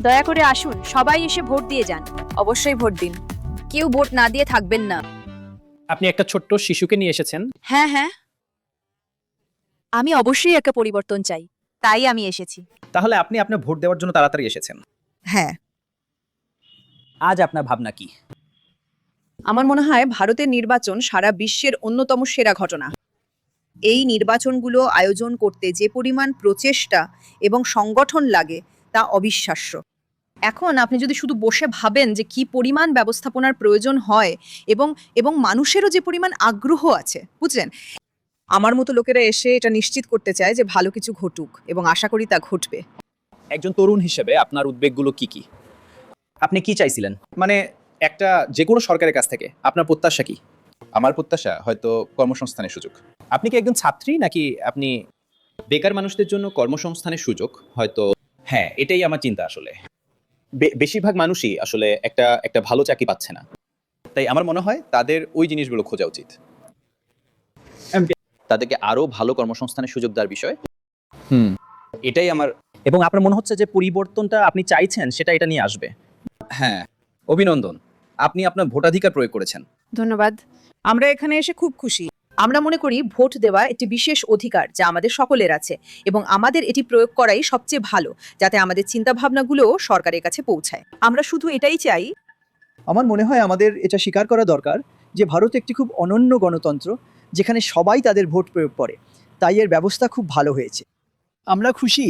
দয়া করে আসুন, সবাই এসে ভোট দিয়ে যান। অবশ্যই ভোট দিন। কেউ ভোট না দিয়ে থাকবেন না। আপনি একটা ছোট্ট শিশুকে নিয়ে এসেছেন। হ্যাঁ হ্যাঁ, আমি অবশ্যই একটা পরিবর্তন চাই, তাই আমি এসেছি। তাহলে আপনি আপনার ভোট দেওয়ার জন্য তাড়াতাড়ি এসেছেন। হ্যাঁ। আজ আপনার ভাবনা কি? আমার মনে হয় ভারতের নির্বাচন সারা বিশ্বের অন্যতম সেরা ঘটনা। এই নির্বাচনগুলো আয়োজন করতে যে পরিমাণ প্রচেষ্টা এবং সংগঠন লাগে তা অবিশ্বাস্য। এখন আপনি যদি শুধু বসে ভাবেন যে কি পরিমাণ ব্যবস্থাপনার প্রয়োজন হয় এবং এবং মানুষেরও যে পরিমাণ আগ্রহ আছে, বুঝলেন, আমার মতো লোকেরা এসে এটা নিশ্চিত করতে চায় যে ভালো কিছু ঘটুক এবং আশা করি তা ঘটবে। একজন তরুণ হিসেবে আপনার উদ্বেগগুলো কি কি? আপনি কি চাইছিলেন? মানে একটা যে কোনো সরকারের কাছ থেকে আপনার প্রত্যাশা কি? আমার প্রত্যাশা হয়তো কর্মসংস্থানের সুযোগ। আপনি কি একজন ছাত্রী নাকি আপনি বেকার মানুষদের জন্য কর্মসংস্থানের সুযোগ? হয়তো হ্যাঁ, এটাই আমার চিন্তা আসলে। বেশিরভাগ মানুষই আসলে একটা ভালো চাকরি পাচ্ছে না, তাই আমার মনে হয় তাদের ওই জিনিসগুলো খোঁজা উচিত। তাদেরকে আরো ভালো কর্মসংস্থানের সুযোগ দেওয়ার বিষয়। এটাই আমার। এবং আপনার মনে হচ্ছে যে পরিবর্তনটা আপনি চাইছেন সেটা এটা নিয়ে আসবে। হ্যাঁ, অভিনন্দন, আপনি আপনার ভোটাধিকার প্রয়োগ করেছেন। ধন্যবাদ। আমরা এখানে এসে খুব খুশি। আমরা মনে করি ভোট দেওয়া একটি বিশেষ অধিকার যা আমাদের সকলের আছে এবং আমাদের এটি প্রয়োগ করাই সবচেয়ে ভালো, যাতে আমাদের চিন্তাভাবনাগুলো সরকারের কাছে পৌঁছায়। আমরা শুধু এটাই চাই। আমার মনে হয় আমাদের এটা স্বীকার করা দরকার যে ভারত একটি খুব অনন্য গণতন্ত্র, যেখানে সবাই তাদের ভোট প্রয়োগ করে, তাই এর ব্যবস্থা খুব ভালো হয়েছে। আমরা খুশি